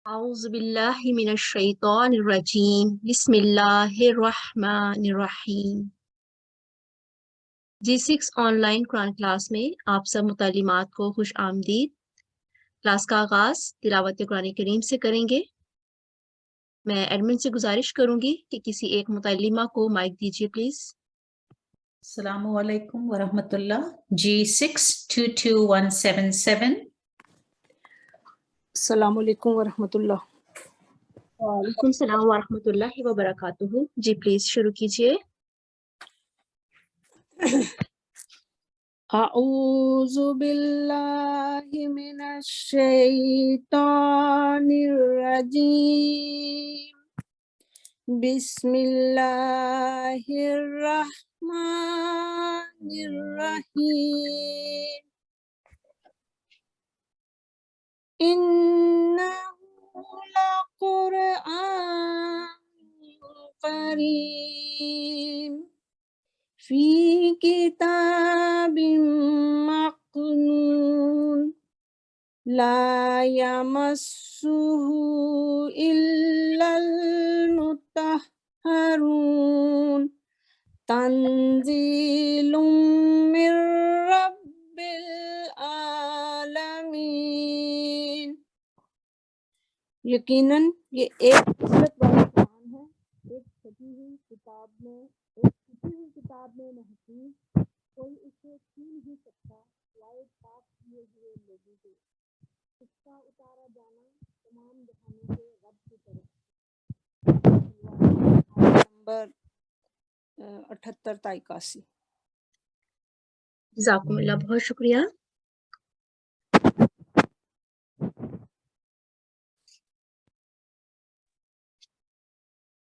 اعوذ باللہ من الشیطان الرجیم بسم اللہ الرحمن الرحیم۔ G6 on line Quran class میں آپ سب متعلمات کو خوش آمدید۔ کلاس کا آغاز تلاوت قرآن کریم سے کریں گے۔ میں ایڈمن سے گزارش کروں گی کہ کسی ایک متعلمہ کو مائک دیجیے پلیز۔ السلام علیکم ورحمۃ اللہ۔ G6 22177۔ السلام علیکم ورحمۃ اللہ۔ وعلیکم السلام ورحمۃ اللہ وبرکاتہ۔ جی پلیز شروع کیجیے۔ اعوذ باللہ من الشیطان الرجیم، بسم اللہ الرحمن الرحیم، انہ لقرآن کریم فی کتاب مکنون لا یمسہ الا المطہرون تنزیل من رب العالمین۔ یقیناً یہ ایک حضرت والی قرآن ہے، ایک چھپی ہوئی کتاب میں محفوظ، کوئی اسے چھو نہیں سکتا سوائے پاک کیے ہوئے لوگوں سے۔ اس کا اتارا جانا تمام جہانوں کے رب کی طرف نمبر 78 تا 81۔ جزاکم اللہ، بہت شکریہ۔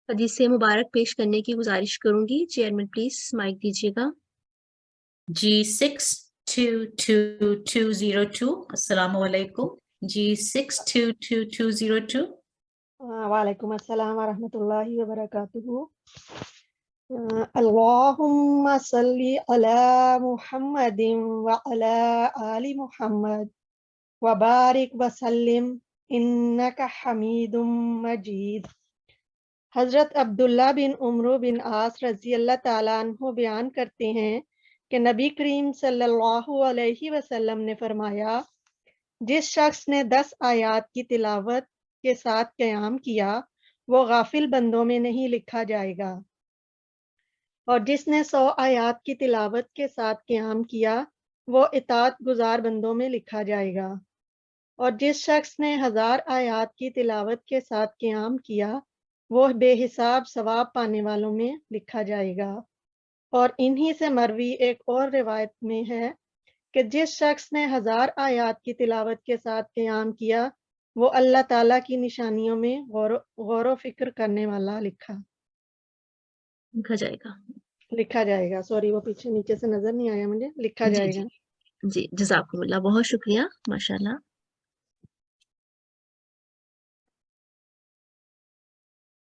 حدیث مبارک پیش کرنے کی گزارش کروں گی۔ چیئرمین پلیز مائک دیجیے گا۔ G6 22202۔ السلام علیکم۔ G6 22202۔ وعلیکم السلام ورحمۃ اللہ وبرکاتہ۔ اللہم صلی علی محمد وعلی آل محمد وبارک وسلم انک حمید مجید۔ حضرت عبداللہ بن عمرو بن عاص رضی اللہ تعالیٰ عنہ بیان کرتے ہیں کہ نبی کریم صلی اللہ علیہ وسلم نے فرمایا، جس شخص نے 10 آیات کی تلاوت کے ساتھ قیام کیا وہ غافل بندوں میں نہیں لکھا جائے گا، اور جس نے 100 آیات کی تلاوت کے ساتھ قیام کیا وہ اطاعت گزار بندوں میں لکھا جائے گا، اور جس شخص نے 1000 آیات کی تلاوت کے ساتھ قیام کیا وہ بے حساب ثواب پانے والوں میں لکھا جائے گا۔ اور انہی سے مروی ایک اور روایت میں ہے کہ جس شخص نے 1000 آیات کی تلاوت کے ساتھ قیام کیا وہ اللہ تعالیٰ کی نشانیوں میں غور و فکر کرنے والا لکھا جائے گا۔ سوری، وہ پیچھے نیچے سے نظر نہیں آیا مجھے، لکھا جائے گا۔ جی جزاکم اللہ، بہت شکریہ، ماشاءاللہ۔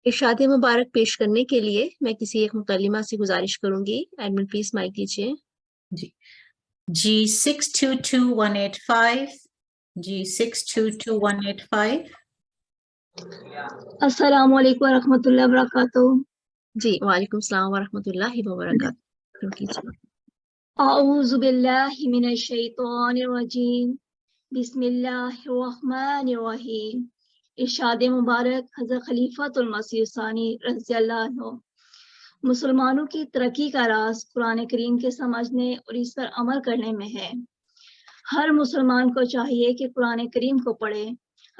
ارشاد مبارک پیش کرنے کے لیے میں کسی ایک متعلمہ سے گزارش کروں گی۔ ایڈمن پلیز مائک دیجیے۔ جی G6 22185۔ G6 22185۔ السلام علیکم ورحمۃ اللہ وبرکاتہ۔ جی وعلیکم السلام ورحمۃ اللہ وبرکاتہ۔ اعوذ باللہ من الشیطان الرجیم، بسم اللہ الرحمن الرحیم۔ ارشاد مبارک حضرت خلیفۃ المسیح ثانی رضی اللہ عنہ۔ مسلمانوں کی ترقی کا راز قرآن کریم کے سمجھنے اور اس پر عمل کرنے میں ہے۔ ہر مسلمان کو چاہیے کہ قرآن کریم کو پڑھے،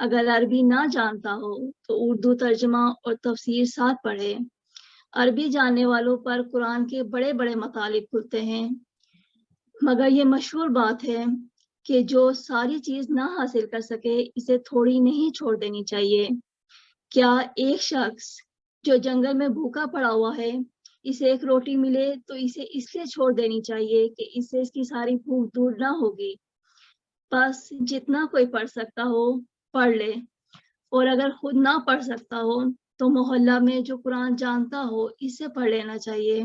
اگر عربی نہ جانتا ہو تو اردو ترجمہ اور تفسیر ساتھ پڑھے۔ عربی جاننے والوں پر قرآن کے بڑے بڑے مطالب کھلتے ہیں، مگر یہ مشہور بات ہے کہ جو ساری چیز نہ حاصل کر سکے اسے تھوڑی نہیں چھوڑ دینی چاہیے۔ کیا ایک شخص جو جنگل میں بھوکا پڑا ہوا ہے اسے ایک روٹی ملے تو اسے اس لیے چھوڑ دینی چاہیے کہ اس سے اس کی ساری بھوک دور نہ ہوگی؟ بس جتنا کوئی پڑھ سکتا ہو پڑھ لے، اور اگر خود نہ پڑھ سکتا ہو تو محلہ میں جو قرآن جانتا ہو اسے پڑھ لینا چاہیے۔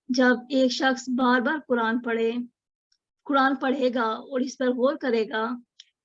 جب ایک شخص بار بار قرآن پڑھے گا اور اس پر غور کرے گا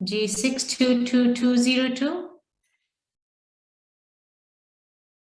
G622202।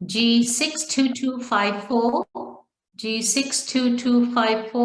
G62254, جی 62254.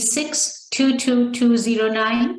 6222209.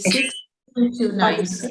62296.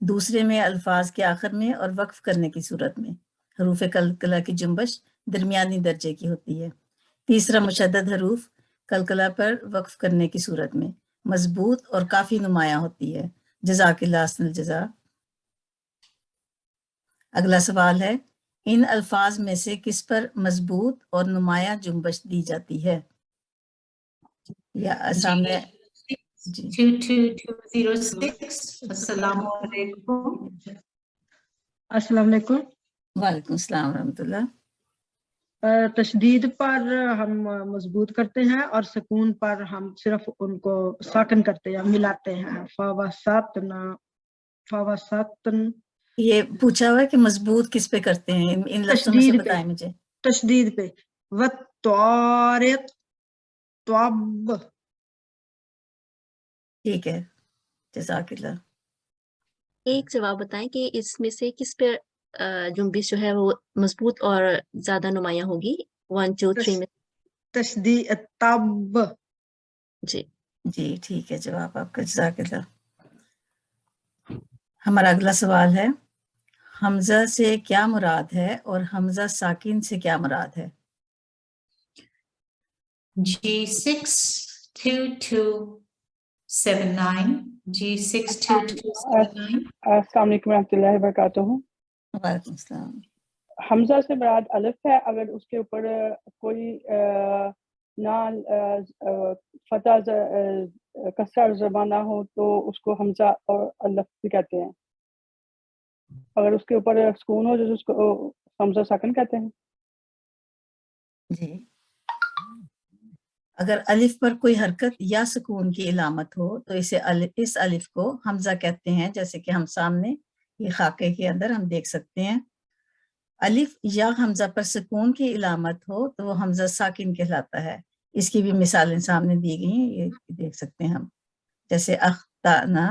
دوسرے میں الفاظ کے آخر میں اور وقف کرنے کی صورت میں حروف قلقلہ کی جنبش درمیانی درجے کی ہوتی ہے۔ تیسرا مشدد حروف قلقلہ پر وقف کرنے کی صورت میں مضبوط اور کافی نمایاں ہوتی ہے۔ جزاک اللہ احسن الجزا۔ اگلا سوال ہے، ان الفاظ میں سے کس پر مضبوط اور نمایاں جنبش دی جاتی ہے؟ یا سامنے جی 22206 السلام علیکم۔ السلام علیکم۔ وعلیکم السلام ورحمۃ اللہ۔ تشدید پر ہم مضبوط کرتے ہیں اور سکون پر ہم صرف ان کو ساکن کرتے ہیں، ملاتے ہیں۔ فوسطن یہ پوچھا ہوا ہے کہ مضبوط کس پہ کرتے ہیں، ان لفظوں میں سے بتائیں مجھے۔ تشدید پہ والطارق طب۔ ٹھیک ہے، جزاک اللہ۔ ایک جواب بتائیں کہ اس میں سے کس پہ جنبش جو ہے وہ مضبوط اور زیادہ نمایاں ہوگی؟ 1 2 3 میں تشدید طب۔ جی جی ٹھیک ہے، جواب آپ کا، جزاک اللہ۔ ہمارا اگلا سوال ہے، حمزہ سے کیا مراد ہے اور حمزہ ساکن سے کیا مراد ہے؟ G62279 G62279۔ السلام علیکم ورحمۃ اللہ وبرکاتہ۔ وعلیکم السلام۔ حمزہ سے مراد الف ہے، اگر اس کے اوپر کوئی فتح کسرہ زبانہ ہو تو اس کو حمزہ اور الف بھی کہتے ہیں، اگر اس کے اوپر سکون ہو تو اس کو حمزہ ساکن کہتے ہیں۔ جی، اگر الف پر کوئی حرکت یا سکون کی علامت ہو تو اس الف کو حمزہ کہتے ہیں، جیسے کہ ہم سامنے یہ خاکے کے اندر ہم دیکھ سکتے ہیں۔ الف یا حمزہ پر سکون کی علامت ہو تو وہ حمزہ ساکن کہلاتا ہے۔ اس کی بھی مثالیں سامنے دی گئی ہیں، یہ دیکھ سکتے ہیں ہم، جیسے اختانا،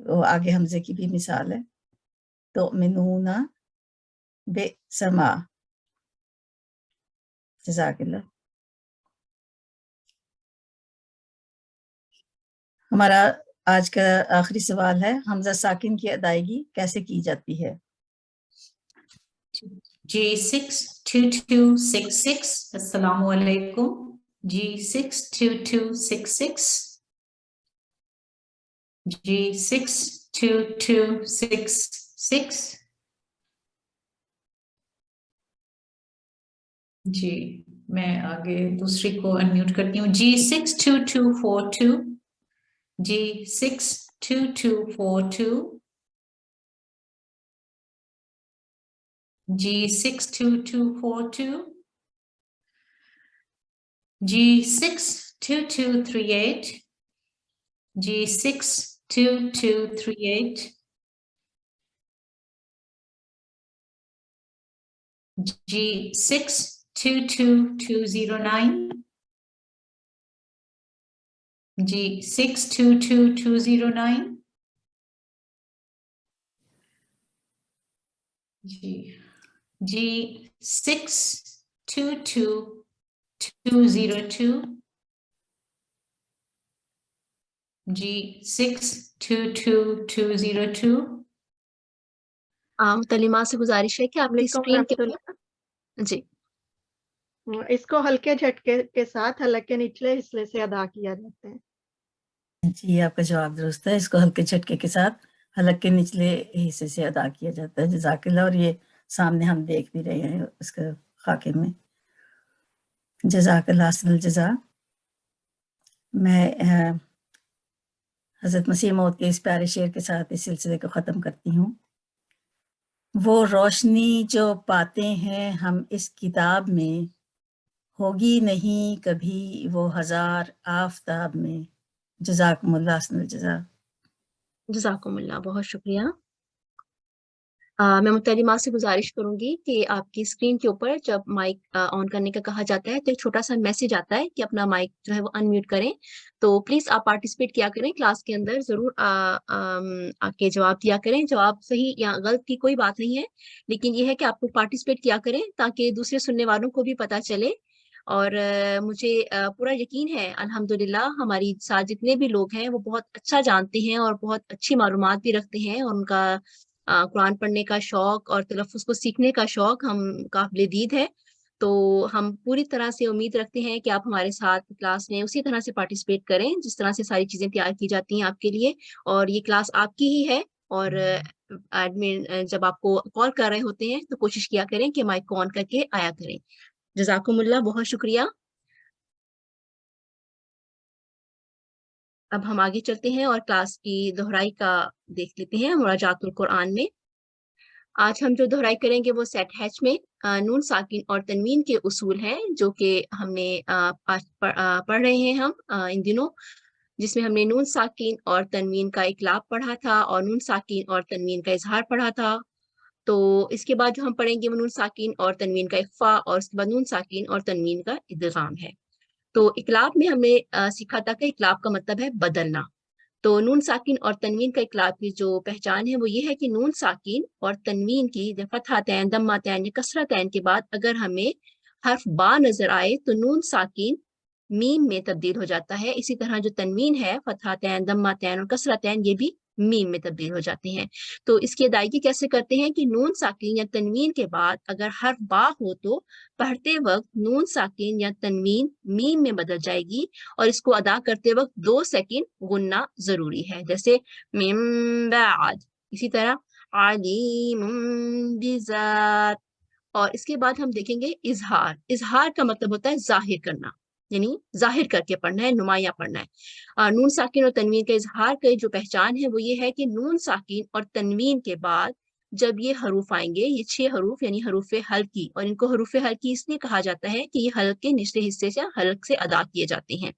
وہ آگے حمزے کی بھی مثال ہے، تؤمنون بسما۔ جزاک اللہ۔ ہمارا آج کا آخری سوال ہے، حمزہ ساکن کی ادائیگی کیسے کی جاتی ہے؟ G62266 السلام علیکم۔ G62266 G62266۔ جی میں آگے دوسری کو انمیوٹ کرتی ہوں۔ G62242 G62242 G62242 G62238 G62238 G62209 G62209 G62202 G62202 متعلمات سے گزارش ہے کہ آپ کی اسکرین کے جی اس کو ہلکے جھٹکے کے ساتھ حلق کے نچلے حصے سے ادا کیا جاتا ہے۔ جی آپ کا جواب درست ہے، اس کو ہلکے جھٹکے کے ساتھ حلق کے نچلے حصے سے ادا کیا جاتا ہے۔ جزاک اللہ۔ اور یہ سامنے ہم دیکھ بھی رہے ہیں اس کے خاکے میں۔ جزاک اللہ احسن الجزا۔ میں حضرت مسیح موعود کے اس پیارے شعر کے ساتھ اس سلسلے کو ختم کرتی ہوں۔ وہ روشنی جو پاتے ہیں ہم اس کتاب میں، ہوگی نہیں کبھی وہ ہزار آفتاب میں۔ جزاکم اللہ احسن الجزا۔ جزاکم اللہ، بہت شکریہ۔ میں متعلمات سے گزارش کروں گی کہ آپ کی اسکرین کے اوپر جب مائک آن کرنے کا کہا جاتا ہے تو ایک چھوٹا سا میسج آتا ہے کہ اپنا مائک جو ہے وہ ان میوٹ کریں، تو پلیز آپ پارٹیسپیٹ کیا کریں کلاس کے اندر، ضرور آ کے جواب دیا کریں۔ جواب صحیح یا غلط کی کوئی بات نہیں ہے، لیکن یہ ہے کہ آپ کو پارٹیسپیٹ کیا کریں تاکہ دوسرے سننے والوں کو بھی پتہ چلے اور مجھے پورا یقین ہے الحمدللہ ہماری ساتھ جتنے بھی لوگ ہیں وہ بہت اچھا جانتے ہیں اور بہت اچھی معلومات بھی رکھتے ہیں، اور ان کا قرآن پڑھنے کا شوق اور تلفظ کو سیکھنے کا شوق ہم قابل دید ہے۔ تو ہم پوری طرح سے امید رکھتے ہیں کہ آپ ہمارے ساتھ کلاس میں اسی طرح سے پارٹیسپیٹ کریں جس طرح سے ساری چیزیں تیار کی جاتی ہیں آپ کے لیے، اور یہ کلاس آپ کی ہی ہے، اور ایڈمن جب آپ کو کال کر رہے ہوتے ہیں تو کوشش کیا کریں کہ مائک کو آن کر کے آیا کریں۔ جزاکم اللہ، بہت شکریہ۔ اب ہم آگے چلتے ہیں اور کلاس کی دہرائی کا دیکھ لیتے ہیں مراجعات القرآن میں۔ آج ہم جو دہرائی کریں گے وہ سیٹ ہیچ میں نون ساکن اور تنوین کے اصول ہیں، جو کہ ہم نے آج پڑھ رہے ہیں ہم ان دنوں، جس میں ہم نے نون ساکن اور تنوین کا اقلاب پڑھا تھا اور نون ساکن اور تنوین کا اظہار پڑھا تھا۔ تو اس کے بعد جو ہم پڑھیں گے وہ نون ساکن اور تنوین کا اخفا، اور اس کے بعد نون ساکن اور تنوین کا ادغام ہے۔ تو اقلاب میں ہم نے سیکھا تھا کہ اقلاب کا مطلب ہے بدلنا۔ تو نون ساکن اور تنوین کا اقلاب کی جو پہچان ہے وہ یہ ہے کہ نون ساکن اور تنوین کی فتحتین، ضمتین یا کسرتین کے بعد اگر ہمیں حرف با نظر آئے تو نون ساکن میم میں تبدیل ہو جاتا ہے، اسی طرح جو تنوین ہے فتحتین، ضمتین اور کسرتین یہ بھی میم میں تبدیل ہو جاتے ہیں۔ تو اس کی ادائیگی کیسے کرتے ہیں کہ نون ساکن یا تنوین کے بعد اگر حرف با ہو تو پڑھتے وقت نون ساکن یا تنوین میم میں بدل جائے گی، اور اس کو ادا کرتے وقت 2 سیکنڈ غنہ ضروری ہے، جیسے من بعد، اسی طرح علیم بذات۔ اور اس کے بعد ہم دیکھیں گے اظہار۔ اظہار کا مطلب ہوتا ہے ظاہر کرنا، یعنی ظاہر کر کے پڑھنا ہے، نمایاں پڑھنا ہے۔ نون ساکن اور تنوین کے اظہار کی جو پہچان ہے وہ یہ ہے کہ نون ساکن اور تنوین کے بعد جب یہ حروف آئیں گے، یہ 6 حروف یعنی حروف حلقی، اور ان کو حروف حلقی اس لیے کہا جاتا ہے کہ یہ حلق کے نچلے حصے سے حلق سے ادا کیے جاتے ہیں۔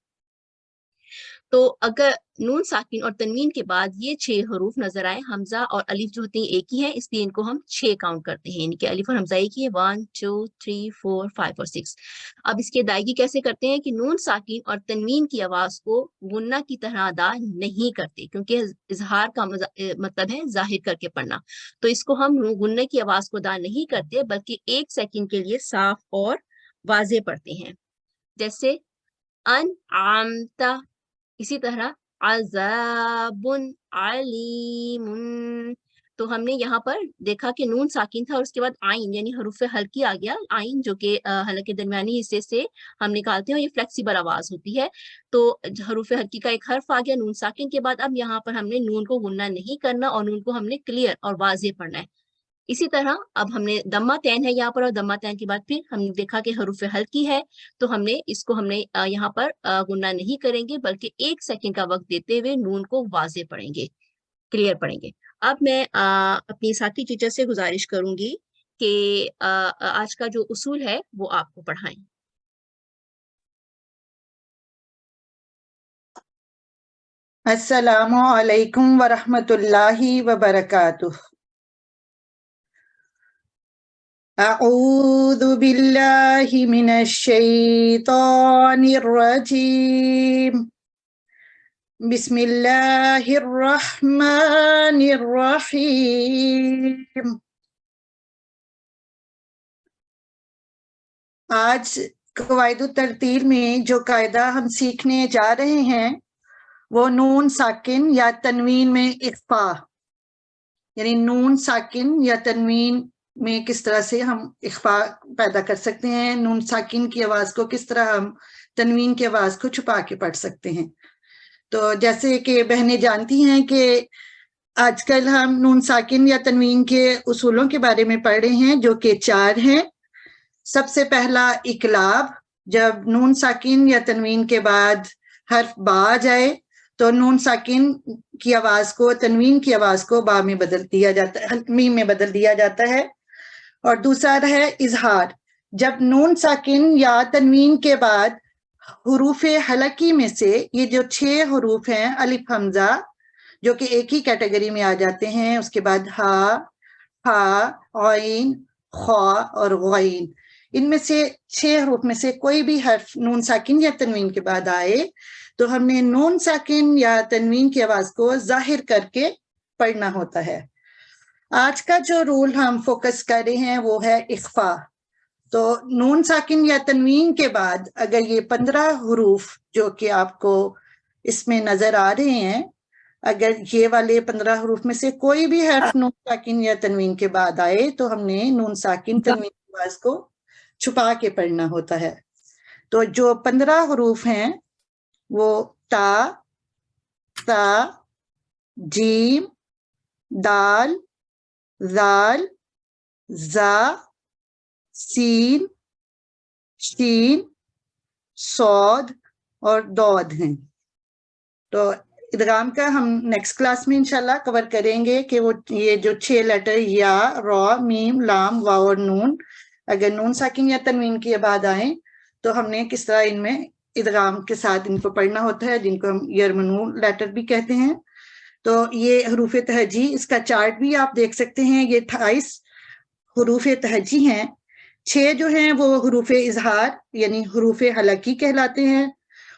تو اگر نون ساکن اور تنوین کے بعد یہ 6 حروف نظر آئے، حمزہ اور الف جو ہوتے ہیں ایک ہی ہیں، اس لیے ان کو ہم 6 کاؤنٹ کرتے ہیں، یعنی کہ الف اور حمزہ ایک ہی ہے، 1 2 3 4 5 اور 6۔ اب اس کی ادائیگی کیسے کرتے ہیں کہ نون ساکن اور تنوین کی آواز کو غنہ کی طرح ادا نہیں کرتے، کیونکہ اظہار کا مطلب ہے ظاہر کر کے پڑھنا، تو اس کو ہم غنہ کی آواز کو ادا نہیں کرتے بلکہ 1 سیکنڈ کے لیے صاف اور واضح پڑھتے ہیں، جیسے انعمت، اسی طرح عذاب علیم۔ تو ہم نے یہاں پر دیکھا کہ نون ساکن تھا اور اس کے بعد آئین یعنی حروف حلقی آ گیا، آئین جو کہ حلق کے درمیانی حصے سے ہم نکالتے ہیں اور یہ فلیکسیبل آواز ہوتی ہے۔ تو حروف حلقی کا ایک حرف آ گیا نون ساکن کے بعد، اب یہاں پر ہم نے نون کو غنہ نہیں کرنا اور نون کو ہم نے کلیئر اور واضح پڑھنا ہے۔ اسی طرح اب ہم نے دمہ تین ہے یہاں پر، اور دمہ تین کے بعد پھر ہم نے دیکھا کہ حروف حلقی ہے، تو ہم نے اس کو یہاں پر غنہ نہیں کریں گے بلکہ 1 سیکنڈ کا وقت دیتے ہوئے نون کو واضح پڑھیں گے، کلیئر پڑھیں گے۔ اب میں اپنی ساتھی ٹیچر سے گزارش کروں گی کہ آج کا جو اصول ہے وہ آپ کو پڑھائیں۔ السلام علیکم ورحمۃ اللہ وبرکاتہ۔ اعوذ باللہ من الشیطان الرجیم، بسم اللہ الرحمن الرحیم۔ آج قواعد الترتیل میں جو قاعدہ ہم سیکھنے جا رہے ہیں وہ نون ساکن یا تنوین میں اخفا، یعنی نون ساکن یا تنوین میں کس طرح سے ہم اخفا پیدا کر سکتے ہیں، نون ساکن کی آواز کو کس طرح ہم تنوین کی آواز کو چھپا کے پڑھ سکتے ہیں۔ تو جیسے کہ بہنیں جانتی ہیں کہ آج کل ہم نون ساکن یا تنوین کے اصولوں کے بارے میں پڑھ رہے ہیں جو کہ 4 ہیں۔ سب سے پہلا اقلاب، جب نون ساکن یا تنوین کے بعد حرف با آ جائے تو نون ساکن کی آواز کو تنوین کی آواز کو با میں بدل دیا جاتا ہے، میم میں بدل دیا جاتا ہے۔ اور دوسرا ہے اظہار، جب نون ساکن یا تنوین کے بعد حروف حلقی میں سے یہ جو 6 حروف ہیں الف حمزہ جو کہ ایک ہی کیٹیگری میں آ جاتے ہیں، اس کے بعد ہا، ہا، عین، خا اور غین، ان میں سے 6 حروف میں سے کوئی بھی حرف نون ساکن یا تنوین کے بعد آئے تو ہم نے نون ساکن یا تنوین کی آواز کو ظاہر کر کے پڑھنا ہوتا ہے۔ آج کا جو رول ہم فوکس کر رہے ہیں وہ ہے اخفا۔ تو نون ساکن یا تنوین کے بعد اگر یہ 15 حروف جو کہ آپ کو اس میں نظر آ رہے ہیں، اگر یہ والے 15 حروف میں سے کوئی بھی حرف نون ساکن یا تنوین کے بعد آئے تو ہم نے نون ساکن تنوین کی آواز کو چھپا کے پڑھنا ہوتا ہے. تو جو 15 حروف ہیں وہ تا، ثا، جیم، دال، ذال، زا، سین، شین، صاد اور دود ہیں. تو ادغام کا ہم نیکسٹ کلاس میں انشاءاللہ کور کریں گے کہ وہ یہ جو 6 لیٹر یا، را، میم، لام، واو اور نون اگر نون ساکن یا تنوین کے بعد آئیں تو ہم نے کس طرح ان میں ادغام کے ساتھ ان کو پڑھنا ہوتا ہے، جن کو ہم یرمنون لیٹر بھی کہتے ہیں. تو یہ حروف تہجی، اس کا چارٹ بھی آپ دیکھ سکتے ہیں. یہ 28 حروف تہجی ہیں. 6 جو ہیں وہ حروف اظہار یعنی حروف حلقی کہلاتے ہیں.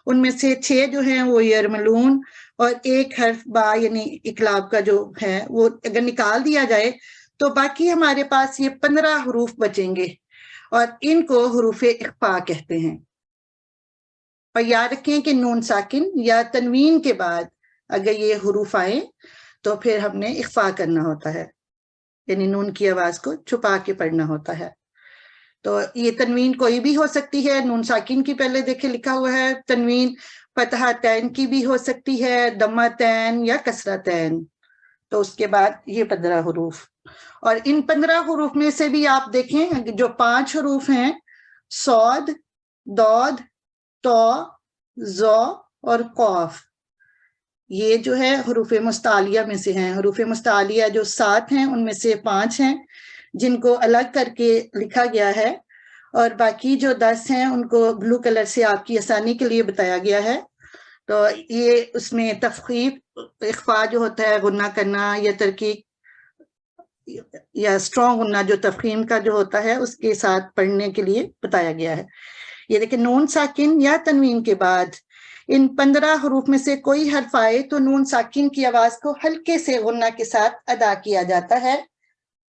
ان میں سے 6 جو ہیں وہ یرملون اور ایک حرف با یعنی اقلاب کا جو ہے وہ اگر نکال دیا جائے تو باقی ہمارے پاس یہ 15 حروف بچیں گے اور ان کو حروف اخفا کہتے ہیں. اور یاد رکھیں کہ نون ساکن یا تنوین کے بعد اگر یہ حروف آئیں تو پھر ہم نے اخفا کرنا ہوتا ہے، یعنی نون کی آواز کو چھپا کے پڑھنا ہوتا ہے. تو یہ تنوین کوئی بھی ہو سکتی ہے. نون ساکن کی پہلے دیکھیں لکھا ہوا ہے تنوین فتحہ تین کی بھی ہو سکتی ہے، دمہ تین یا کسرہ تین. تو اس کے بعد یہ 15 حروف، اور ان 15 حروف میں سے بھی آپ دیکھیں جو 5 حروف ہیں صاد، دود، تو، زو اور قاف، یہ جو ہے حروف مستعلیہ میں سے ہیں. حروف مستعلیہ جو 7 ہیں ان میں سے 5 ہیں جن کو الگ کر کے لکھا گیا ہے، اور باقی جو 10 ہیں ان کو بلو کلر سے آپ کی آسانی کے لیے بتایا گیا ہے. تو یہ اس میں تفخیف اخفا جو ہوتا ہے غنہ کرنا یا ترکیب یا اسٹرانگ غنہ جو تفخیم کا جو ہوتا ہے اس کے ساتھ پڑھنے کے لیے بتایا گیا ہے. یہ دیکھیں نون ساکن یا تنوین کے بعد ان 15 حروف میں سے کوئی حرف آئے تو نون ساکن کی آواز کو ہلکے سے غنہ کے ساتھ ادا کیا جاتا ہے،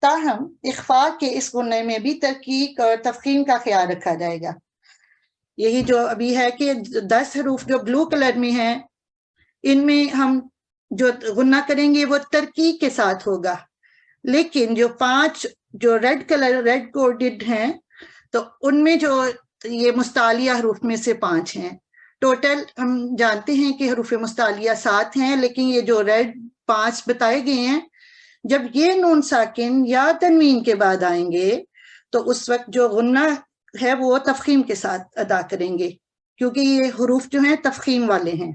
تاہم اخفا کے اس غنہ میں بھی ترکیب اور تفخیم کا خیال رکھا جائے گا. یہی جو ابھی ہے کہ 10 حروف جو بلو کلر میں ہیں ان میں ہم جو غنہ کریں گے وہ ترکیب کے ساتھ ہوگا، لیکن جو 5 جو ریڈ کلر ریڈ کوڈڈ ہیں تو ان میں جو یہ مستعلیہ حروف میں سے 5 ہیں. ٹوٹل ہم جانتے ہیں کہ حروف مستعلیہ 7 ہیں، لیکن یہ جو ریڈ 5 بتائے گئے ہیں جب یہ نون ساکن یا تنوین کے بعد آئیں گے تو اس وقت جو غنہ ہے وہ تفخیم کے ساتھ ادا کریں گے، کیونکہ یہ حروف جو ہیں تفخیم والے ہیں.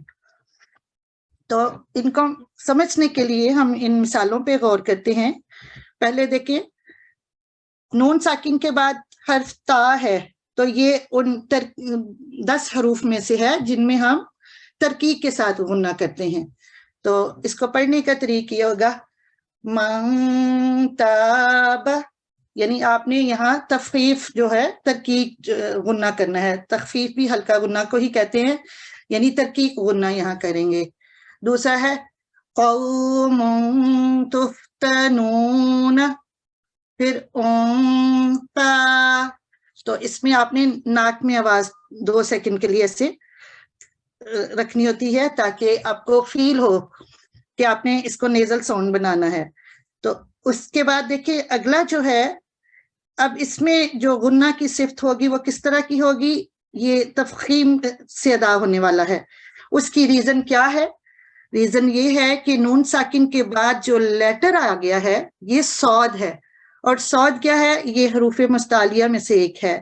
تو ان کو سمجھنے کے لیے ہم ان مثالوں پہ غور کرتے ہیں. پہلے دیکھیں نون ساکن کے بعد حرف تا ہے تو یہ ان 10 حروف میں سے ہے جن میں ہم ترکیب کے ساتھ غنہ کرتے ہیں. تو اس کو پڑھنے کا طریقہ یہ ہوگا من تاب، یعنی آپ نے یہاں تخفیف جو ہے ترکیب غنہ کرنا ہے. تخفیف بھی ہلکا غنہ کو ہی کہتے ہیں، یعنی ترکیب غنہ یہاں کریں گے. دوسرا ہے قوم تفتنون، پھر انتا، تو اس میں آپ نے ناک میں آواز 2 سیکنڈ کے لیے ایسے رکھنی ہوتی ہے تاکہ آپ کو فیل ہو کہ آپ نے اس کو نیزل ساؤنڈ بنانا ہے. تو اس کے بعد دیکھیں اگلا جو ہے، اب اس میں جو غنہ کی صفت ہوگی وہ کس طرح کی ہوگی، یہ تفخیم سے ادا ہونے والا ہے. اس کی ریزن کیا ہے؟ ریزن یہ ہے کہ نون ساکن کے بعد جو لیٹر آ گیا ہے یہ صاد ہے، اور صاد کیا ہے، یہ حروف مستعلیہ میں سے ایک ہے،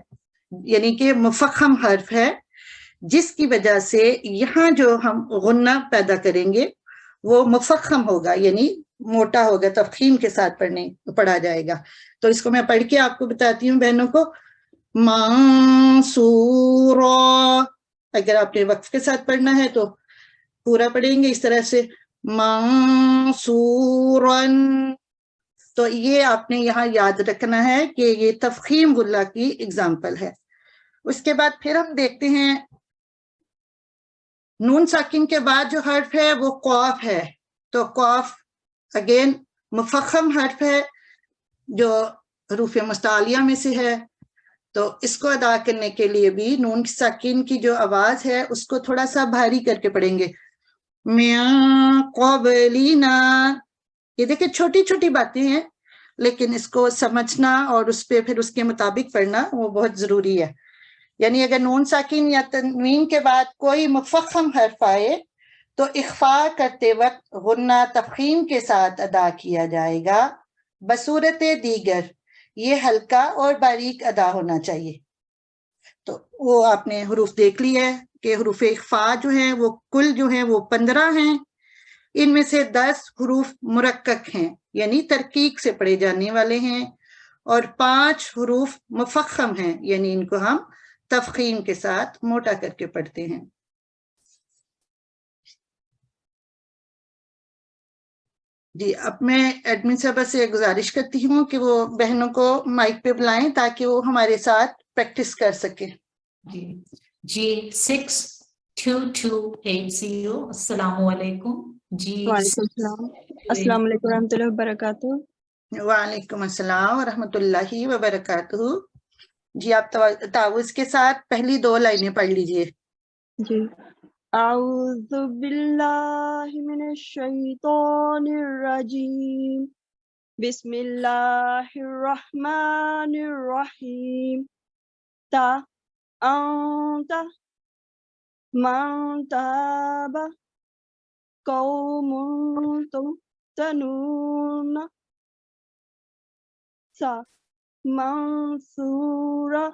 یعنی کہ مفخم حرف ہے، جس کی وجہ سے یہاں جو ہم غنہ پیدا کریں گے وہ مفخم ہوگا، یعنی موٹا ہوگا، تفخیم کے ساتھ پڑھا جائے گا. تو اس کو میں پڑھ کے آپ کو بتاتی ہوں بہنوں کو. منصورا، اگر آپ نے وقف کے ساتھ پڑھنا ہے تو پورا پڑھیں گے اس طرح سے منصورن. تو یہ آپ نے یہاں یاد رکھنا ہے کہ یہ تفخیم غلہ کی اگزامپل ہے. اس کے بعد پھر ہم دیکھتے ہیں نون ساکن کے بعد جو حرف ہے وہ قاف ہے. تو قاف اگین مفخم حرف ہے جو حروف مستعلیہ میں سے ہے. تو اس کو ادا کرنے کے لیے بھی نون ساکن کی جو آواز ہے اس کو تھوڑا سا بھاری کر کے پڑھیں گے. من قبلنا. یہ دیکھیں چھوٹی چھوٹی باتیں ہیں لیکن اس کو سمجھنا اور اس پہ پھر اس کے مطابق پڑھنا وہ بہت ضروری ہے. یعنی اگر نون ساکن یا تنوین کے بعد کوئی مفخم حرف آئے تو اخفاء کرتے وقت غنہ تفخیم کے ساتھ ادا کیا جائے گا. بصورت دیگر یہ ہلکا اور باریک ادا ہونا چاہیے. تو وہ آپ نے حروف دیکھ لی ہے کہ حروف اخفاء جو ہیں وہ کل جو ہیں وہ 15 ہیں. ان میں سے 10 حروف مرکک ہیں یعنی ترکیق سے پڑھے جانے والے ہیں اور 5 حروف مفخم ہیں یعنی ان کو ہم تفخیم کے ساتھ موٹا کر کے پڑھتے ہیں. جی اب میں ایڈمن صاحبہ سے گزارش کرتی ہوں کہ وہ بہنوں کو مائک پہ بلائیں تاکہ وہ ہمارے ساتھ پریکٹس کر سکیں. جی 62280 السلام علیکم. جی وعلیکم السلام. السلام علیکم ورحمۃ اللہ وبرکاتہ. وعلیکم السلام ورحمۃ اللہ وبرکاتہ. جی آپ تعوذ کے ساتھ پہلی 2 لائنیں پڑھ لیجئے. جی اعوذ باللہ من الشیطان الرجیم بسم اللہ الرحمن الرحیم. تا انت من تاب قوم تنون سا منصورہ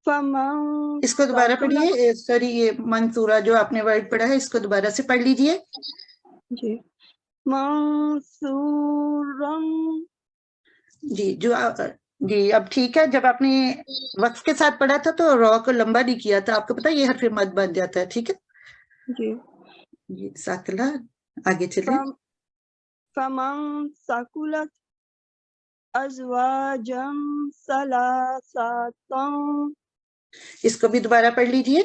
فمن. اس کو دوبارہ پڑھیے. سوری یہ منصورہ جو آپ نے ورڈ پڑھا ہے اس کو دوبارہ سے پڑھ لیجئے. جی منصورم. جی جی اب ٹھیک ہے. جب آپ نے وقف کے ساتھ پڑھا تھا تو را کو لمبا نہیں کیا تھا. آپ کو پتا یہ حرف مد بن جاتا ہے. ٹھیک ہے جی جی ساکلہ آگے چلیں. فمن ثقلت ازواجا ثلاثة. اس کو بھی دوبارہ پڑھ لیجئے.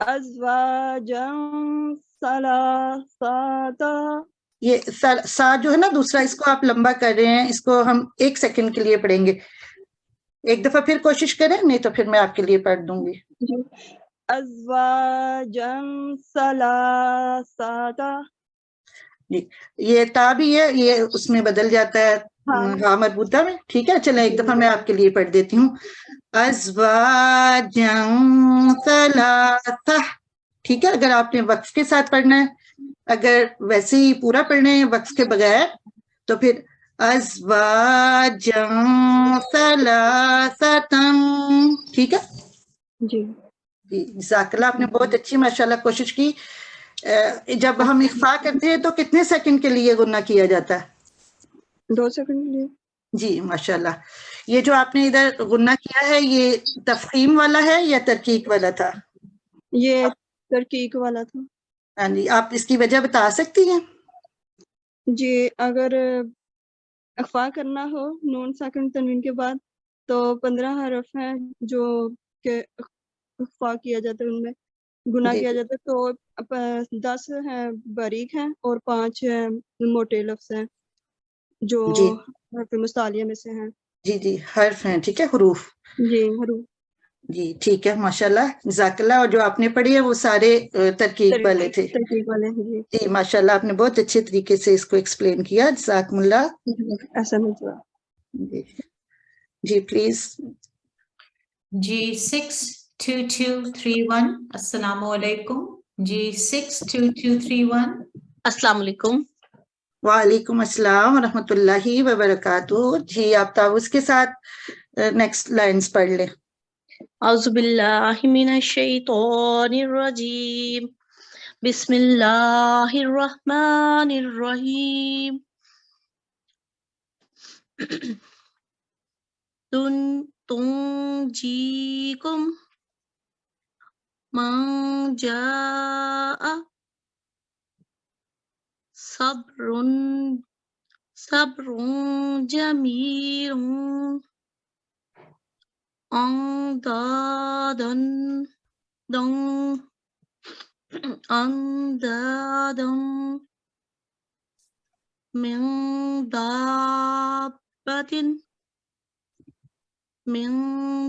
ازواجا ثلاثة. یہ سا جو ہے نا دوسرا اس کو آپ لمبا کر رہے ہیں. اس کو ہم 1 سیکنڈ کے لیے پڑھیں گے. ایک دفعہ پھر کوشش کریں نہیں تو پھر میں آپ کے لیے پڑھ دوں گی. ازواجا ثلاثة. جی یہ تا بھی ہے یہ اس میں بدل جاتا ہے ہاں مربوطہ میں. ٹھیک ہے چلیں ایک دفعہ میں آپ کے لیے پڑھ دیتی ہوں. ازواجا ثلاثہ. ٹھیک ہے اگر آپ نے وقف کے ساتھ پڑھنا ہے. اگر ویسے ہی پورا پڑھنے ہیں وقف کے بغیر تو پھر ازواجا ثلاثہ. ٹھیک ہے جی جزاک اللہ. آپ نے بہت اچھی ماشاءاللہ کوشش کی. جب ہم اخفاء کرتے ہیں تو کتنے سیکنڈ کے لیے غنہ کیا جاتا ہے؟ 2 سیکنڈ کے لیے. جی ماشاءاللہ. یہ جو آپ نے ادھر غنہ کیا ہے یہ تفخیم والا ہے یا ترکیق والا تھا؟ یہ ترکیق والا تھا. ہاں جی آپ اس کی وجہ بتا سکتی ہیں؟ جی اگر اخفاء کرنا ہو نون ساکن تنوین کے بعد تو 15 حرف ہیں جو کہ اخفاء کیا جاتا ہے ان میں گناہ جی کیا جاتا ہے. تو 10 ہیں باریک ہیں اور 5 ہیں موٹے لفظ ہیں جو جی حرف مستعلیہ میں سے ہیں. جی جی حرف ہیں. ٹھیک ہے حروف. جی حروف. جی ٹھیک ہے ماشاءاللہ جزاک اللہ. اور جو آپ نے پڑھی ہے وہ سارے ترکیب والے تھے. ترکیب والے ہیں. جی جی ماشاءاللہ آپ نے بہت اچھے طریقے سے اس کو ایکسپلین کیا. جزاکم اللہ. ایسا نہیں. جی پلیز. جی 62231 السلام علیکم. جی 62231 السلام علیکم. وعلیکم السلام ورحمۃ اللہ وبرکاتہ. جی آپ تعوذ کے ساتھ نیکسٹ لائنز پڑھ لیں. اعوذ باللہ من الشیطان الرجیم بسم اللہ الرحمن الرحیم. تنجیکم من جاء صبر جمیل اندادا من دابة من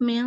من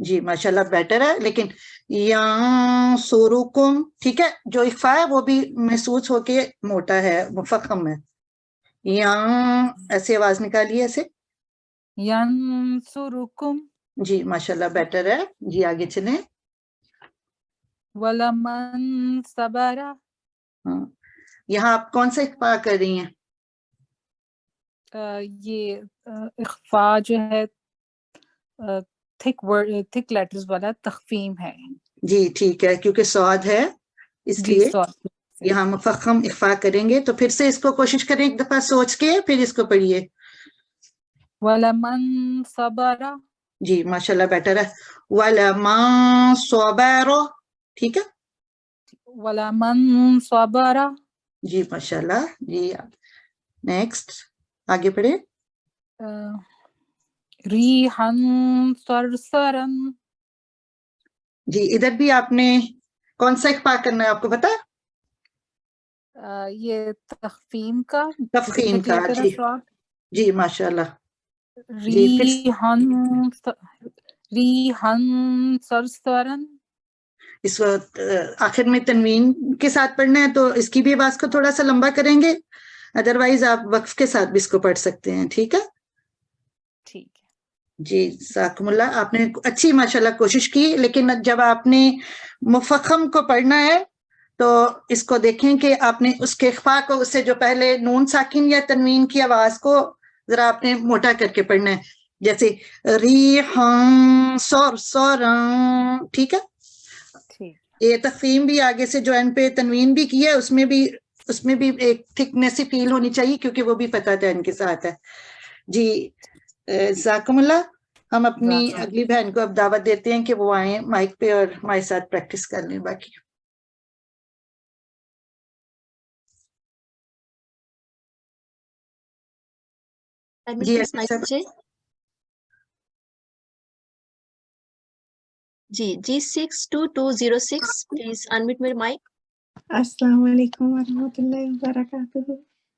جی ماشاءاللہ بیٹر ہے، لیکن ینصرکم، ٹھیک ہے، جو اخفا ہے وہ بھی محسوس ہو کے موٹا ہے، مفخم ہے. ایسے آواز نکالیے ایسے. ینصرکم جی ماشاءاللہ بیٹر ہے. جی آگے چلیں. ولمن صبر. ہاں، یہاں آپ کون سا اخفا کر رہی ہیں؟ یہ اخفا جو ہے تھک لیٹرز والا تخفیم ہے. جی ٹھیک ہے، کیونکہ سواد ہے اس جی لیے سوری. یہاں مفخم اخفا کریں گے. تو پھر سے اس کو کوشش کریں ایک دفعہ سوچ کے، پھر اس کو پڑھیے. ولمن صبر. جی ماشاءاللہ بیٹر ہے. وَلَمَن صَبَرَ، ٹھیک ہے. ولمن صبر. جی ماشاءاللہ. جی نیکسٹ آگے پڑھیں. ریحا صرصرا. جی ادھر بھی آپ نے کون سا اخفا کرنا ہے، آپ کو پتا؟ یہ تخفیم کا، تفخیم کا. لیٹر جی جی ماشاءاللہ. جی پھر ریحا صرصرا. اس وقت آخر میں تنوین کے ساتھ پڑھنا ہے، تو اس کی بھی آواز کو تھوڑا سا لمبا کریں گے، ادروائز آپ وقف کے ساتھ بھی اس کو پڑھ سکتے ہیں. ٹھیک ہے. ٹھیک ہے. جی جزاکم اللہ، آپ نے اچھی ماشاءاللہ کوشش کی، لیکن جب آپ نے مفخم کو پڑھنا ہے تو اس کو دیکھیں کہ آپ نے اس کے اخفا کو، اس سے جو پہلے نون ساکن یا تنوین کی آواز کو ذرا آپ نے موٹا کر کے پڑھنا ہے، جیسے ریحاں صرصراں. ٹھیک ہے. یہ تخفیم بھی آگے سے جو اینڈ پہ تنوین بھی کیا ہے، اس میں بھی ایک تھکنیس فیل ہونی چاہیے، کیونکہ وہ بھی پتہ تھا ان کے ساتھ ہے. جی جزاکم اللہ. ہم اپنی اگلی بہن کو اب دعوت دیتے ہیں کہ وہ آئیں مائک پہ اور ہمارے ساتھ پریکٹس کر لیں باقی. جی جی 62206 پلیز انمیوٹ میرے مائک. السلام علیکم ورحمۃ اللہ وبرکاتہ.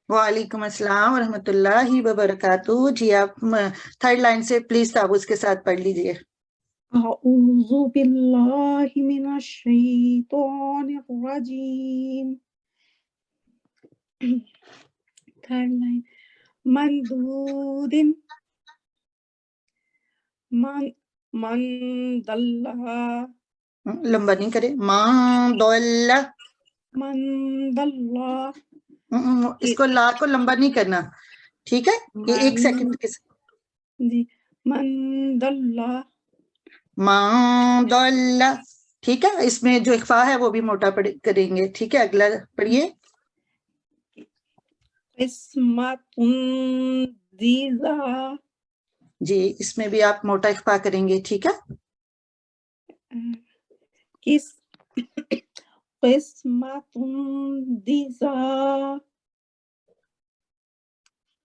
وعلیکم السلام ورحمۃ اللہ وبرکاتہ. جی آپ تھرڈ لائن سے پلیز تابوز کے ساتھ پڑھ لیجیے. اعوذ باللہ من الشیطان الرجیم. تھرڈ لائن ممدود من دلہ. لمبا نہیں کرے. من دلہ. من دلہ. اس کو لا کو لمبا نہیں کرنا، ٹھیک ہے. یہ ایک سیکنڈ کے ساتھ. جی من دلہ. من دلہ، ٹھیک ہے. اس میں جو اخفا ہے وہ بھی موٹا کریں گے، ٹھیک ہے. اگلا پڑھیے. قسمۃ ضیزہ. جی اس میں بھی آپ موٹا اخفا کریں گے، ٹھیک ہے. قسمۃ ضیزہ.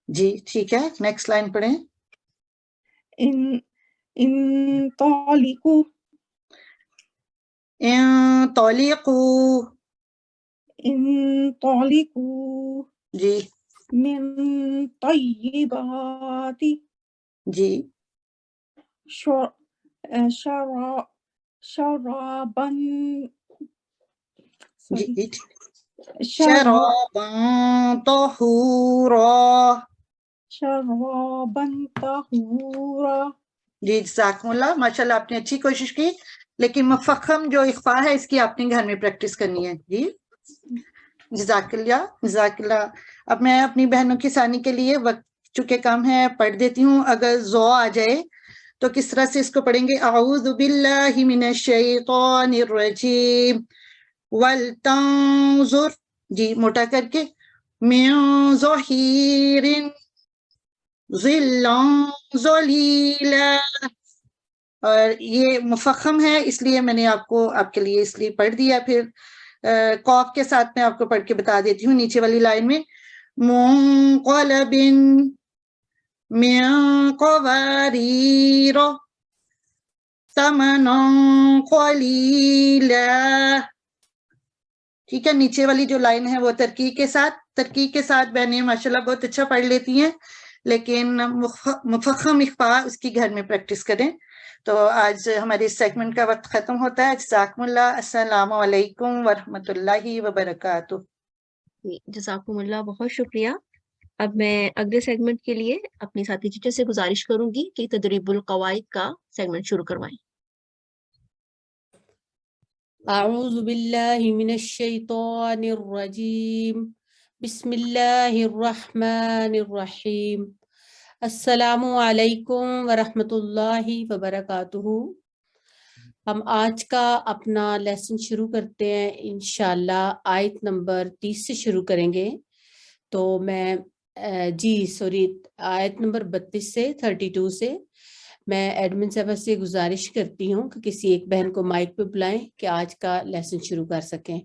جی ٹھیک ہے. نیکسٹ لائن پڑھیں. انطلقوا. انطلقوا. انطلقوا. جی من طیبات. جی شرابا. جی شرابا طہورا. شرابا طہورا. جی جزاکم اللہ. ماشاءاللہ آپ نے اچھی کوشش کی، لیکن مفخم جو اخفا ہے اس کی آپ نے گھر میں پریکٹس کرنی ہے. جی جزاک اللہ. جزاک اللہ. اب میں اپنی بہنوں کی ثانی کے لیے وقت چونکہ کم ہے پڑھ دیتی ہوں. اگر زو آ جائے تو کس طرح سے اس کو پڑھیں گے. اعوذ باللہ من الشیطان الرجیم ولتنظر. جی موٹا کر کے. من ظہیر ظلا ظلیلا. اور یہ مفخم ہے اس لیے میں نے آپ کو آپ کے لیے اس لیے پڑھ دیا. پھر قاف کے ساتھ میں آپ کو پڑھ کے بتا دیتی ہوں نیچے والی لائن میں. منقلب من قواریر ثمنا قلیلا. ٹھیک ہے. نیچے والی جو لائن ہے وہ ترکیب کے ساتھ بہنیں ماشاءاللہ بہت اچھا پڑھ لیتی ہیں، لیکن مفخم اخفا اس کی گھر میں پریکٹس کریں. تو آج ہماری سیگمنٹ کا وقت ختم ہوتا ہے. جزاکم اللہ. السلام علیکم ورحمۃ اللہ وبرکاتہ. جزاکم اللہ، بہت شکریہ. اب میں اگلے سیگمنٹ کے لیے اپنی ساتھی ٹیچر سے گزارش کروں گی کہ تدریب القواعد کا سیگمنٹ شروع کروائیں. اعوذ باللہ من الشیطان الرجیم. بسم اللہ الرحمن الرحیم. السلام علیکم ورحمۃ اللہ وبرکاتہ. ہم آج کا اپنا لیسن شروع کرتے ہیں انشاءاللہ. آیت نمبر 30 سے شروع کریں گے. تو میں آیت نمبر 32 سے 32 سے میں ایڈمن صاحبہ سے گزارش کرتی ہوں کہ کسی ایک بہن کو مائک پہ بلائیں کہ آج کا لیسن شروع کر سکیں.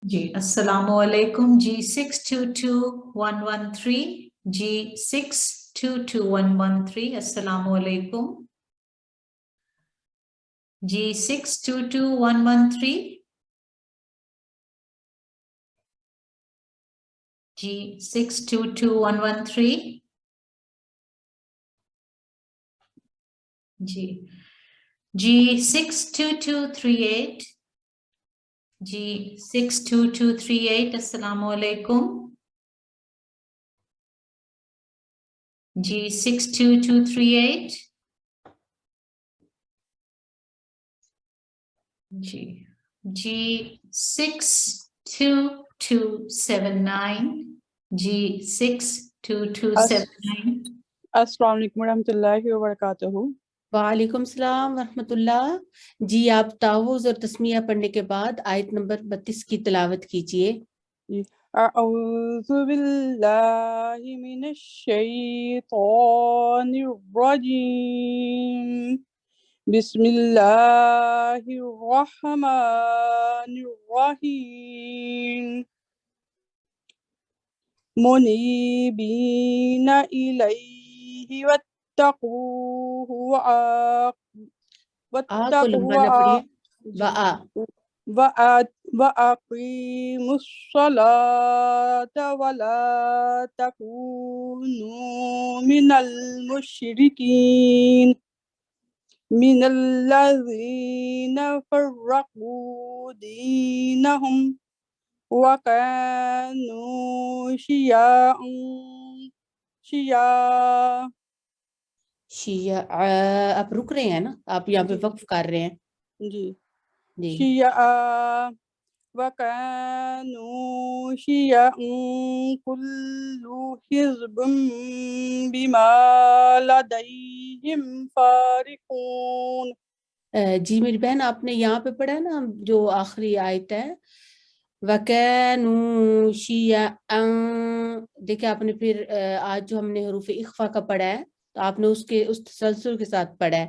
جی السلام علیکم. جی 622113 جی 622113 السلام علیکم. جی 622113 جی 622113 جی 62238 جی 62238 السلام علیکم. جی 62238 جی 62279 جی 62279. السلام علیکم ورحمۃ اللہ وبرکاتہ. وعلیکم السلام ورحمۃ اللہ. جی آپ تعوذ اور تسمیہ پڑھنے کے بعد آیت نمبر 32 کی تلاوت کیجیے. اعوذ باللہ من الشیطان الرجیم. بسم اللہ الرحمن الرحیم. منیبین الیہ واتقوہ کو لمبا نہ پڑھیے. وَأَقِيمُوا الصَّلَاةَ وَلَا تَكُونُوا مِنَ الْمُشْرِكِينَ مِنَ الَّذِينَ فَرَّقُوا دِينَهُمْ وَكَانُوا شیعہ آپ رک رہے ہیں نا، آپ یہاں پہ وقف کر رہے ہیں. جی شیعہ وَكَانُوا شِيَعًا كُلُّ حِزْبٍ بِمَا لَدَيْهِمْ فَارِحُونَ. جی میری بہن آپ نے یہاں پہ پڑھا ہے نا جو آخری آیت ہے وَكَانُوا شِيَعًا. دیکھیں آپ نے پھر آج جو ہم نے حروف اخفا کا پڑھا ہے تو آپ نے اس تسلسل کے ساتھ پڑھا ہے.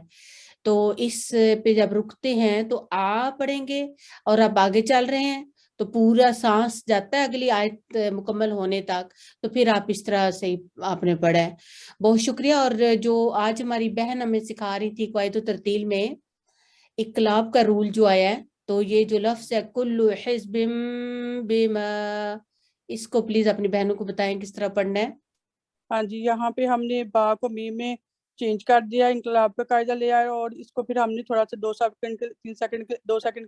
تو اس پہ جب رکتے ہیں تو پڑھیں گے اور آپ آگے چل رہے ہیں تو پورا سانس جاتا ہے اگلی آیت مکمل ہونے تک. تو پھر آپ اس طرح سے آپ نے پڑھا ہے. بہت شکریہ. اور جو آج ہماری بہن ہمیں سکھا رہی تھی قواعد و ترتیل میں اقلاب کا رول جو آیا ہے، تو یہ جو لفظ ہے کل حزب بما، اس کو پلیز اپنی بہنوں کو بتائیں کس طرح پڑھنا ہے. ہاں جی یہاں پہ ہم نے با کو میم میں چینج کر دیا، انقلاب کا قاعدہ لے آیا اور اس کو پھر ہم نے تھوڑا سا 2 سیکنڈ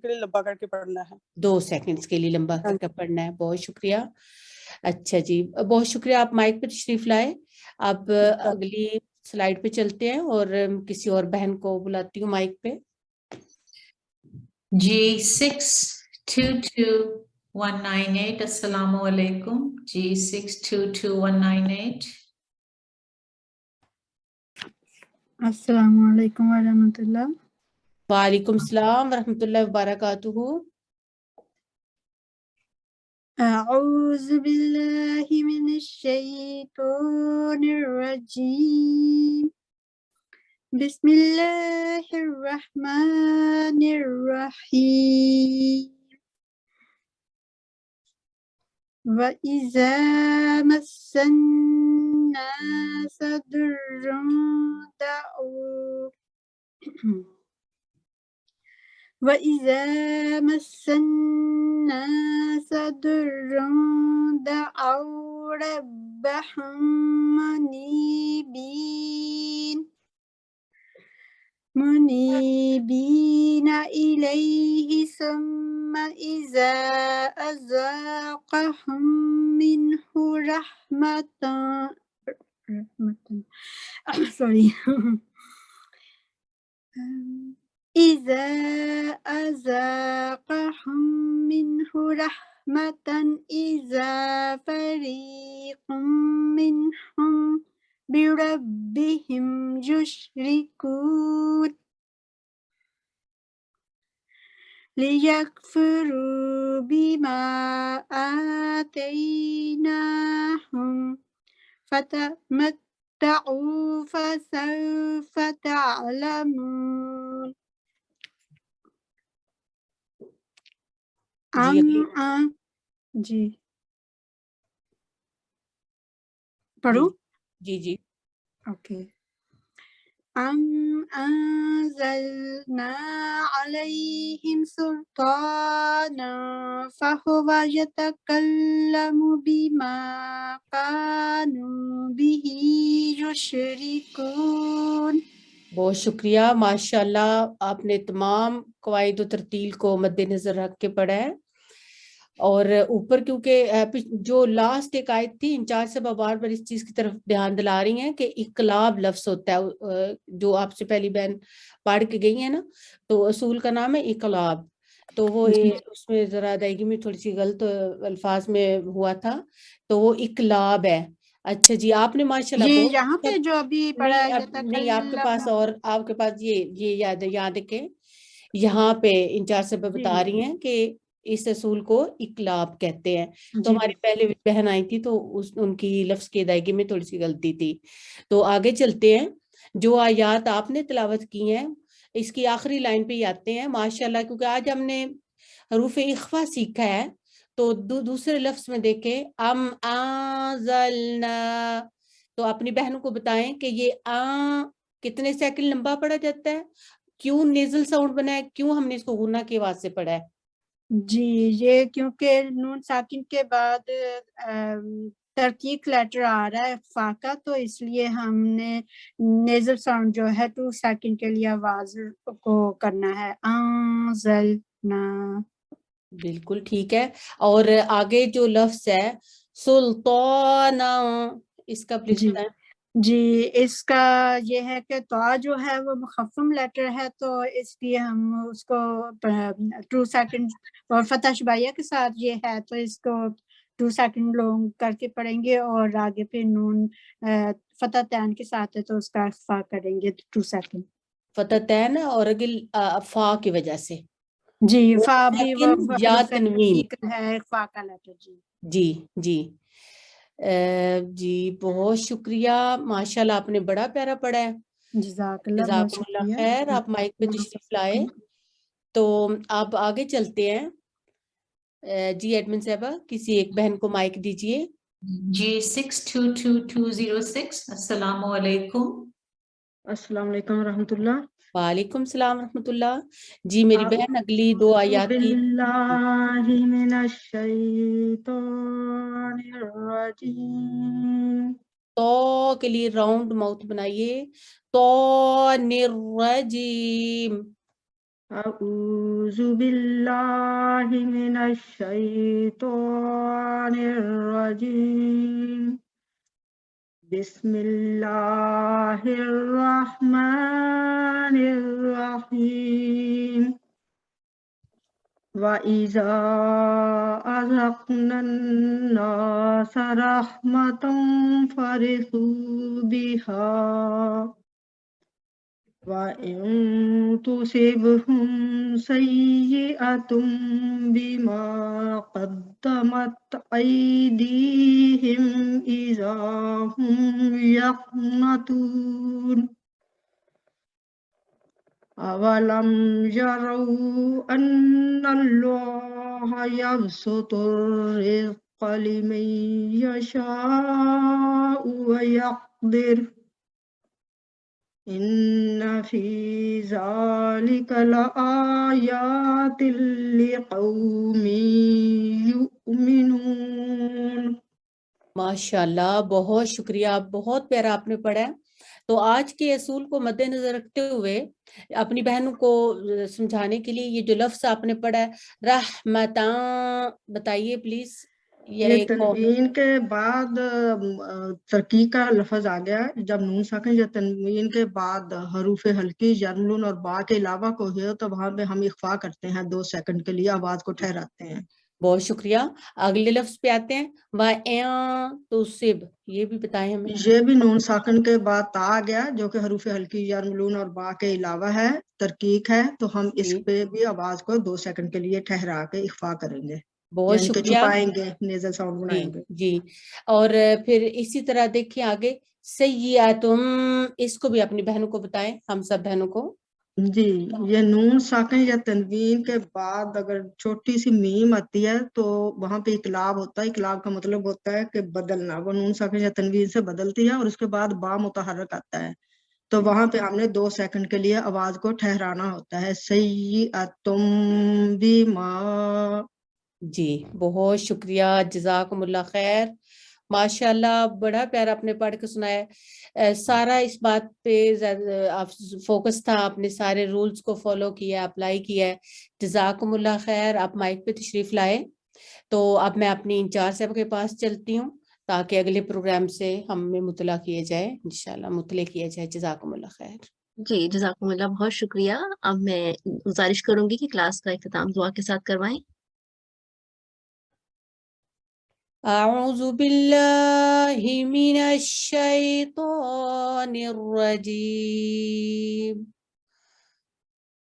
کے لیے لمبا کر کے پڑھنا ہے. 2 سیکنڈز کے لیے لمبا کر کے پڑھنا ہے. بہت شکریہ. اچھا جی بہت شکریہ. آپ مائک پہ تشریف لائے. اب اگلی سلائیڈ پہ چلتے ہیں اور کسی اور بہن کو بلاتی ہوں مائک پہ. جی 622198 السلام علیکم. جی 622198 السلام علیکم ورحمۃ اللہ. وعلیکم السلام ورحمۃ اللہ وبرکاتہ. اعوذ باللہ من الشیطان الرجیم. بسم اللہ الرحمن الرحیم. وَإِذَا مَسَّ النَّاسَ ضُرٌّ دَعَوْا رَبَّهُم منيبين إليه ثم إذا أذاقهم منه رحمة sorry إذا أذاقهم منه رحمة إذا فريق منهم بربهم يشركون ليكفروا بما آتيناهم فتمتعوا فسوف تعلمون جی پڑھوں جی اوکے أم أنزلنا عليهم سلطانا فهو يتكلم بما كانوا به يشركون. بہت شکریہ، ماشاءاللہ آپ نے تمام قواعد و ترتیل کو مد نظر رکھ کے پڑھا ہے. اور اوپر کیونکہ جو لاسٹ ایک آیت تھی، انچارج صاحبہ بار بار اس چیز کی طرف دھیان دلا رہی ہیں کہ اقلاب لفظ ہوتا ہے، جو آپ سے پہلی بہن پڑھ کے گئی ہیں نا، تو اصول کا نام ہے اقلاب. تو وہ اس میں ذرا ادائیگی میں تھوڑی سی غلط الفاظ میں ہوا تھا، تو وہ اقلاب ہے. اچھا جی، آپ نے ماشاءاللہ جی یہاں پہ جو ابھی پڑھا نہیں آپ کے پاس، اور آپ کے پاس یہ یاد ہے کہ یہاں پہ انچارج صاحبہ بتا رہی ہیں کہ اس اصول کو اقلاب کہتے ہیں. تو ہماری پہلے بہن آئی تھی تو ان کی لفظ کی ادائیگی میں تھوڑی سی غلطی تھی. تو آگے چلتے ہیں. جو آیات آپ نے تلاوت کی ہیں اس کی آخری لائن پہ ہی آتے ہیں ماشاءاللہ، کیونکہ آج ہم نے حروف اخفا سیکھا ہے. تو دوسرے لفظ میں دیکھیں، ام انزلنا، تو اپنی بہنوں کو بتائیں کہ یہ کتنے سیکنڈ لمبا پڑھا جاتا ہے، کیوں نیزل ساؤنڈ بنا ہے، کیوں ہم نے اس کو غنہ کی آواز سے پڑھا ہے؟ جی یہ کیونکہ نون ساکن کے بعد ترکیق لیٹر آ رہا ہے فا کا، تو اس لیے ہم نے نیزل ساؤنڈ جو ہے 2 سیکنڈ کے لیے آواز کو کرنا ہے. انزلنا. بالکل ٹھیک ہے. اور آگے جو لفظ ہے سلطانا، اس کا پلیز بتائیں. جی اس کا یہ ہے کہ طا جو ہے وہ مخفم لیٹر ہے، تو اس لیے ہم اس کو 2 سیکنڈ اور فتح شبائیہ کے ساتھ یہ ہے، تو اس کو 2 سیکنڈ لونگ کر کے پڑھیں گے، اور آگے پہ نون فتح تین کے ساتھ ہے تو اس کا فا کریں گے 2 سیکنڈ. فتح تین اور اگل فا کی وجہ سے جی فا بھی یا تنوین ہے فا کا لیٹر. جی جی جی بہت شکریہ، ماشاءاللہ آپ نے بڑا پیارا پڑھا ہے. جزاک اللہ، جزاکم اللہ خیر. آپ مائک پہ تشریف لائے. تو آپ آگے چلتے ہیں. جی ایڈمن صاحبہ کسی ایک بہن کو مائک دیجئے. جی 622206. السلام علیکم. السلام علیکم ورحمۃ اللہ. وعلیکم السلام ورحمۃ اللہ. جی میری بہن اگلی 2 آیات کی. باللہ من الشیطان الرجیم. تو کے لیے راؤنڈ ماؤتھ بنائیے. تو الرجیم. اعوذ باللہ من الشیطان الرجیم. بسم اللہ الرحمن الرحیم. وَإِذَا أَذَقْنَا النَّاسَ رَحْمَةً فَرِحُوا بِهَا وَإِن تُصِبْهُمْ سَيِّئَةٌ بِمَا قَدَّمَتْ أَيْدِيهِمْ إِذَا هُمْ يَقْنَطُونَ. أَوَلَمْ يَرَوْا أَنَّ اللَّهَ يَبْسُطُ الرِّزْقَ لِمَن يَشَاءُ وَيَقْدِرُ إِنَّ فِي ذَلِكَ لَآيَاتٍ لِقَوْمٍ يُؤْمِنُونَ. ماشاءاللہ بہت شکریہ، بہت پیارا آپ نے پڑھا ہے. تو آج کے اصول کو مد نظر رکھتے ہوئے اپنی بہنوں کو سمجھانے کے لیے یہ جو لفظ آپ نے پڑھا ہے رحمتاں، بتائیے پلیز. یہ تنوین کے بعد ترقیق کا لفظ آ گیا. جب نون ساکن یا تنوین کے بعد حروف ہلکی یرملون اور با کے علاوہ کو ہے تو وہاں پہ ہم اخفا کرتے ہیں 2 سیکنڈ کے لیے، آواز کو ٹھہراتے ہیں. بہت شکریہ. اگلے لفظ پہ آتے ہیں وَأَنْتُصِبْ، یہ بھی بتائیں ہمیں. یہ بھی نون ساکن کے بعد تا آ گیا جو کہ حروف ہلکی یرملون اور با کے علاوہ ہے، ترقیق ہے، تو ہم اس پہ بھی آواز کو 2 سیکنڈ کے لیے ٹھہرا کے اخفا کریں گے. بہت یعنی کہ شکریہ. چھپائیں گے، نیزل ساؤنڈ بنائیں گے. جی. اور پھر اسی طرح دیکھیں آگے سیئاتم، اس کو بھی اپنی بہنوں کو بتائیں، ہم سب بہنوں کو. جی، یہ نون ساکن یا تنوین کے بعد اگر چھوٹی سی میم آتی ہے تو وہاں پہ اقلاب ہوتا ہے. اقلاب کا مطلب ہوتا ہے کہ بدلنا، وہ نون ساکن یا تنوین سے بدلتی ہے اور اس کے بعد با متحرک آتا ہے، تو وہاں پہ ہم نے 2 سیکنڈ کے لیے آواز کو ٹھہرانا ہوتا ہے. سیئاتم بما. جی بہت شکریہ، جزاکم اللہ خیر. ماشاء اللہ بڑا پیارا آپ نے پڑھ کے سنایا. سارا اس بات پہ آپ فوکس تھا، آپ نے سارے رولز کو فالو کیا، اپلائی کیا ہے. جزاکم اللہ خیر. آپ مائک پہ تشریف لائے. تو اب میں اپنی انچارج صاحب کے پاس چلتی ہوں تاکہ اگلے پروگرام سے ہمیں مطلع کیا جائے، انشاءاللہ مطلع کیا جائے. جزاکم اللہ خیر. جی جزاکم اللہ، بہت شکریہ. اب میں گزارش کروں گی کہ کلاس کا اختتام دعا کے ساتھ کروائیں. اعوذ باللہ من الشیطان الرجیم.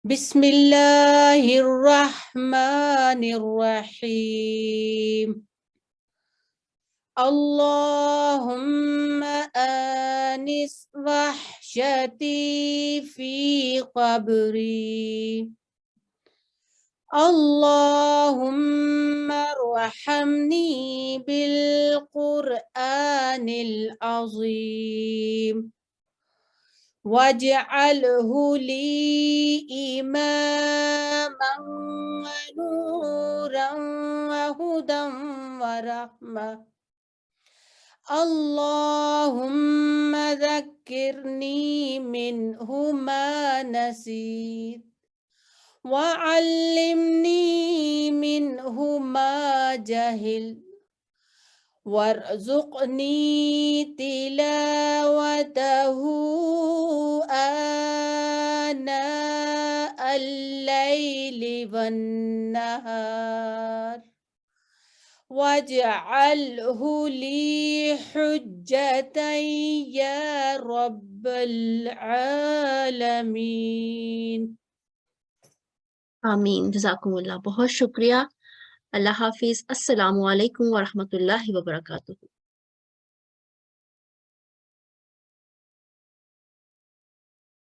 بسم اللہ الرحمن الرحیم. اللہم آنس وحشتی فی قبری. اللہم ارحمنی بالقرآن العظیم واجعلہ لی اماما ونورا وہدا ورحمہ. اللہم ذکرنی منہ ما نسیت وعلمنی منہ ما جہلت وارزقنی تلاوتہ آناء اللیل والنہار واجعلہ لی حجتا یا رب العالمین. آمین. جزاکم اللہ، بہت شکریہ. اللہ حافظ. السلام علیکم ورحمۃ اللہ وبرکاتہ.